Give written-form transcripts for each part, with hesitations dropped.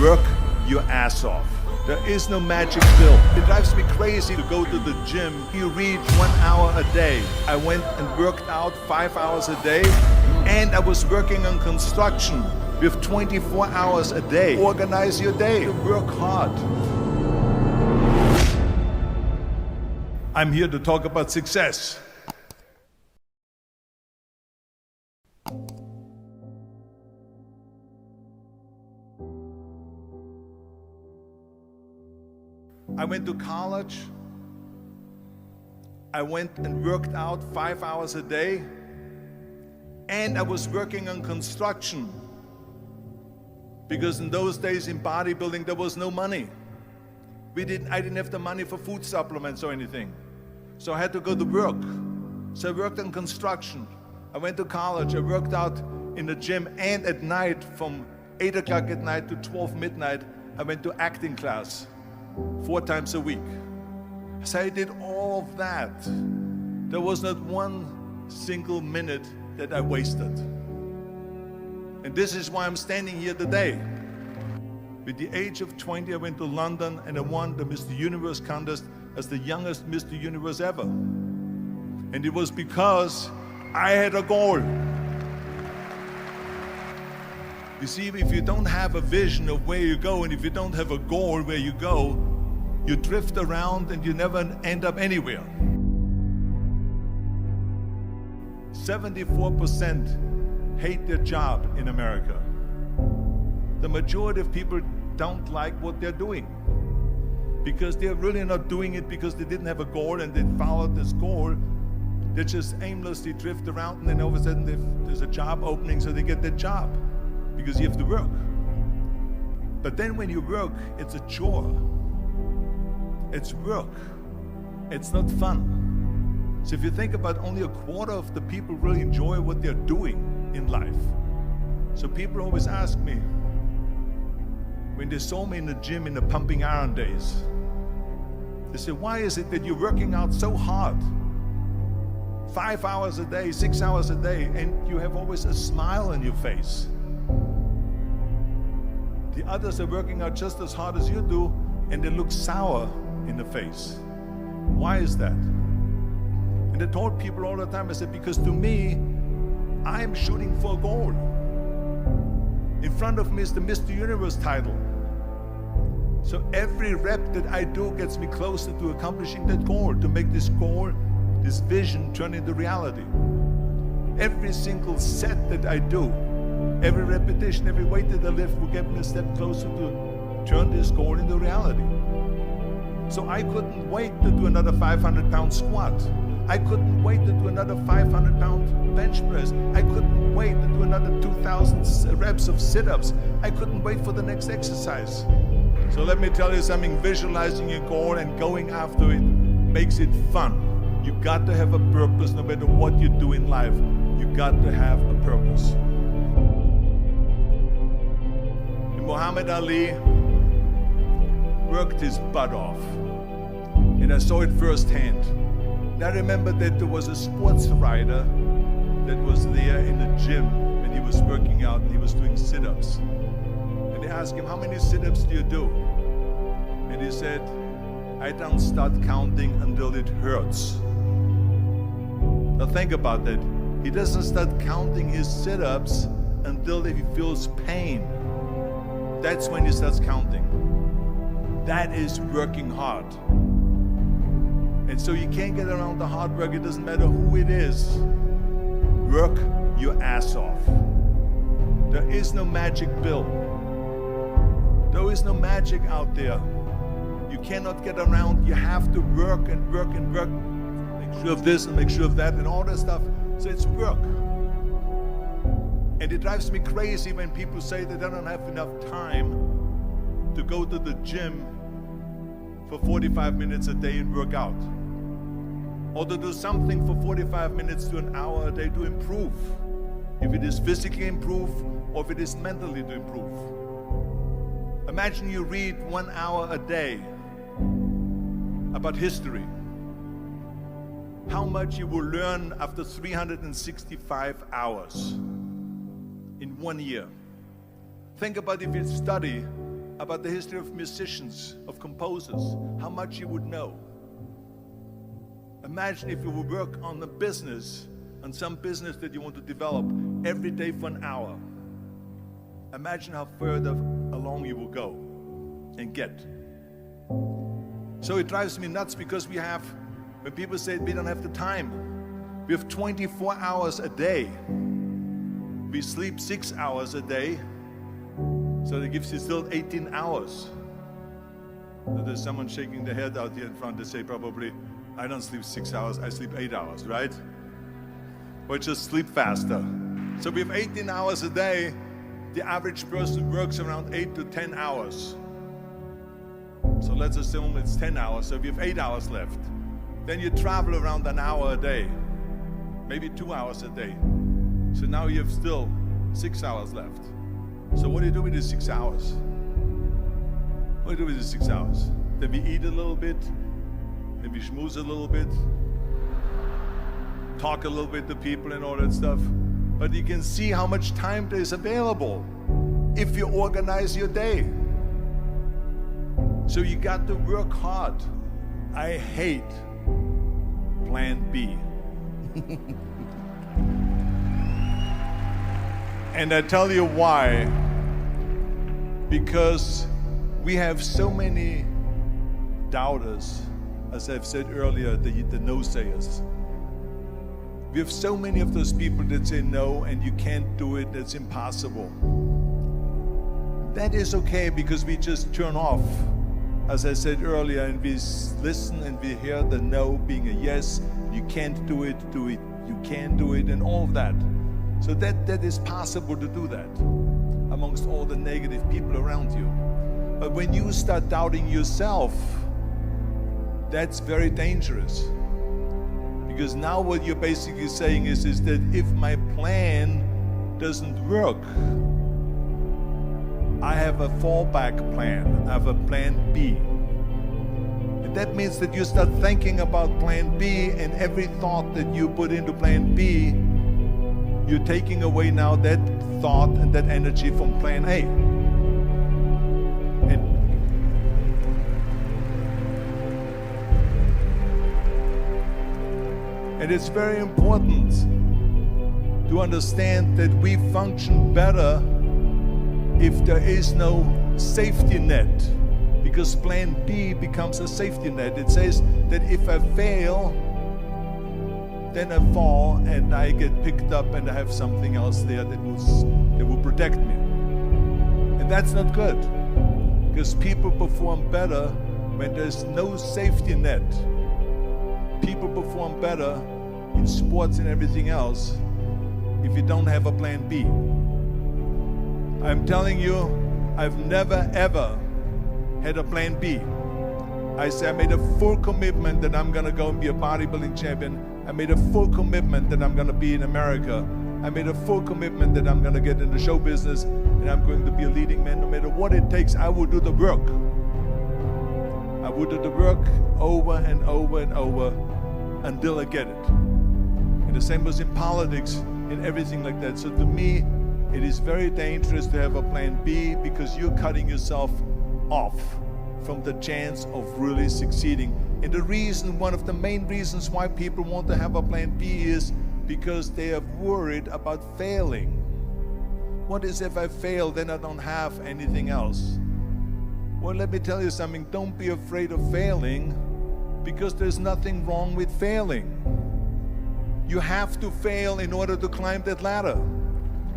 Work your ass off. There is no magic pill. It drives me crazy to go to the gym. You read 1 hour a day. I went and worked out 5 hours a day, and I was working on construction with 24 hours a day. Organize your day. Work hard. I'm here to talk about success. I went to college. I went and worked out 5 hours a day, and I was working on construction because in those days in bodybuilding there was no money. I didn't have the money for food supplements or anything, so I had to go to work. So I worked on construction. I went to college. I worked out in the gym, and at night from 8 o'clock at night to 12 midnight I went to acting class 4 times a week. So I did all of that. There was not one single minute that I wasted. And this is why I'm standing here today. With the age of 20, I went to London and I won the Mr. Universe contest as the youngest Mr. Universe ever. And it was because I had a goal. You see, if you don't have a vision of where you go, and if you don't have a goal where you go, you drift around and you never end up anywhere. 74% hate their job in America. The majority of people don't like what they're doing because they're really not doing it because they didn't have a goal and they followed this goal. They just aimlessly drift around, and then all of a sudden there's a job opening, so they get that job because you have to work. But then when you work, it's a chore. It's work. It's not fun. So if you think about, only a quarter of the people really enjoy what they're doing in life. So people always ask me, when they saw me in the gym in the pumping iron days, they say, why is it that you're working out so hard? 5 hours a day, 6 hours a day, and you have always a smile on your face. The others are working out just as hard as you do, and they look sour in the face. Why is that? And I told people all the time, I said, because to me, I'm shooting for a goal. In front of me is the Mr. Universe title. So every rep that I do gets me closer to accomplishing that goal, to make this goal, this vision, turn into reality. Every single set that I do, every repetition, every weight that I lift will get me a step closer to turn this goal into reality. So I couldn't wait to do another 500-pound squat. I couldn't wait to do another 500-pound bench press. I couldn't wait to do another 2,000 reps of sit-ups. I couldn't wait for the next exercise. So let me tell you something, visualizing your goal and going after it makes it fun. You got to have a purpose no matter what you do in life. You got to have a purpose. Muhammad Ali worked his butt off, and I saw it firsthand. And I remember that there was a sports writer that was there in the gym when he was working out and he was doing sit-ups. And they asked him, how many sit-ups do you do? And he said, I don't start counting until it hurts. Now think about that. He doesn't start counting his sit-ups until he feels pain. That's when he starts counting. That is working hard. And so you can't get around the hard work. It doesn't matter who it is. Work your ass off. There is no magic pill. There is no magic out there. You cannot get around. You have to work and work and work. Make sure of this and make sure of that and all that stuff. So it's work. And it drives me crazy when people say that they don't have enough time to go to the gym for 45 minutes a day and work out. Or to do something for 45 minutes to an hour a day to improve. If it is physically improve or if it is mentally to improve. Imagine you read 1 hour a day about history. How much you will learn after 365 hours in 1 year. Think about if you study about the history of musicians, of composers, how much you would know. Imagine if you would work on a business, on some business that you want to develop every day for an hour. Imagine how further along you will go and get. So it drives me nuts because when people say we don't have the time, we have 24 hours a day. We sleep 6 hours a day, so that gives you still 18 hours. So there's someone shaking their head out here in front. They say probably, I don't sleep 6 hours, I sleep 8 hours, right? Or just sleep faster. So we have 18 hours a day. The average person works around 8 to 10 hours. So let's assume it's 10 hours, so we have 8 hours left. Then you travel around an hour a day, maybe 2 hours a day. So now you have still 6 hours left. So what do you do with these 6 hours? What do you do with these 6 hours? Then we eat a little bit, then we schmooze a little bit, talk a little bit to people and all that stuff. But you can see how much time there is available if you organize your day. So you got to work hard. I hate plan B. And I tell you why. Because we have so many doubters, as I've said earlier, the no-sayers. We have so many of those people that say no and you can't do it, that's impossible. That is okay because we just turn off, as I said earlier, and we listen and we hear the no being a yes. You can't do it, you can do it, and all of that. So that is possible to do that amongst all the negative people around you. But when you start doubting yourself, that's very dangerous. Because now what you're basically saying is that if my plan doesn't work, I have a fallback plan, I have a plan B. And that means that you start thinking about plan B, and every thought that you put into plan B, you're taking away now that thought and that energy from plan A. And it's very important to understand that we function better if there is no safety net, because plan B becomes a safety net. It says that if I fail, then I fall and I get picked up and I have something else there that will protect me. And that's not good, because people perform better when there's no safety net. People perform better in sports and everything else if you don't have a plan B. I'm telling you, I've never ever had a plan B. I made a full commitment that I'm gonna go and be a bodybuilding champion. I made a full commitment that I'm gonna be in America. I made a full commitment that I'm gonna get in the show business and I'm going to be a leading man. No matter what it takes, I will do the work. I will do the work over and over and over until I get it. And the same was in politics and everything like that. So to me, it is very dangerous to have a plan B, because you're cutting yourself off from the chance of really succeeding. And the reason, one of the main reasons why people want to have a plan B is because they are worried about failing. What is if I fail, then I don't have anything else? Well, let me tell you something, don't be afraid of failing, because there's nothing wrong with failing. You have to fail in order to climb that ladder.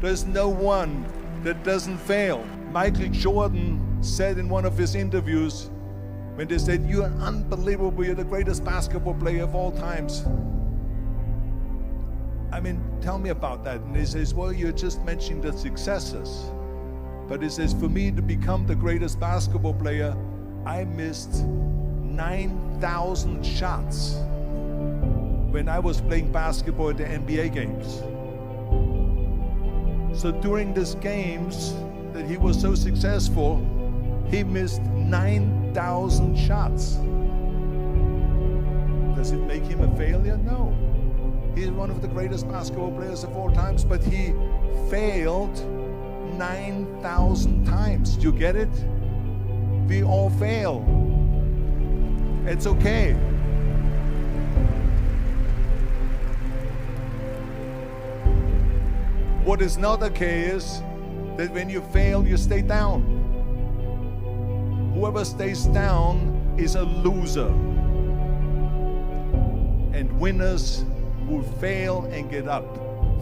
There's no one that doesn't fail. Michael Jordan said in one of his interviews, when they said, "You're unbelievable, you're the greatest basketball player of all times." I mean, tell me about that. And he says, well, you're just mentioning the successes. But he says, for me to become the greatest basketball player, I missed 9,000 shots when I was playing basketball at the NBA games. So during these games that he was so successful, he missed 9,000 shots. Does it make him a failure? No. He's one of the greatest basketball players of all times, but he failed 9,000 times. Do you get it? We all fail. It's okay. What is not okay is that when you fail, you stay down. Whoever stays down is a loser. And winners will fail and get up,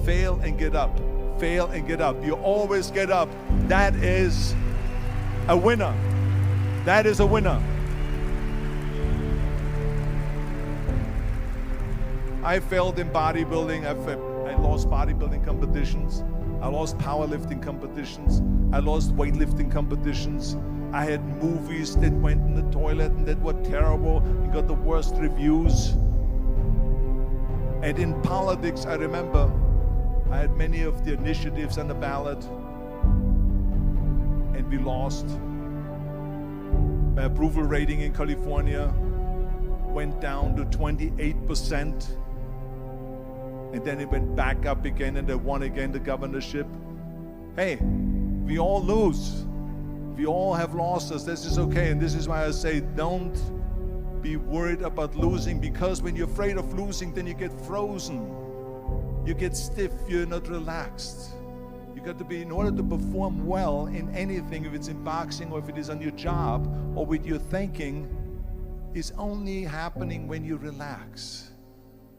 fail and get up, fail and get up. You always get up. That is a winner. That is a winner. I failed in bodybuilding. I lost bodybuilding competitions. I lost powerlifting competitions. I lost weightlifting competitions. I had movies that went in the toilet and that were terrible and got the worst reviews. And in politics, I remember I had many of the initiatives on the ballot, and we lost. My approval rating in California went down to 28%, and then it went back up again, and I won again the governorship. Hey, we all lose. We all have losses. This is okay, and this is why I say don't be worried about losing, because when you're afraid of losing, then you get frozen. You get stiff, you're not relaxed. You got to be, in order to perform well in anything, if it's in boxing or if it is on your job or with your thinking, is only happening when you relax.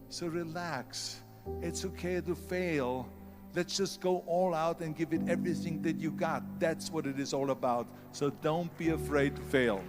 So relax. It's okay to fail. Let's just go all out and give it everything that you got. That's what it is all about. So don't be afraid to fail.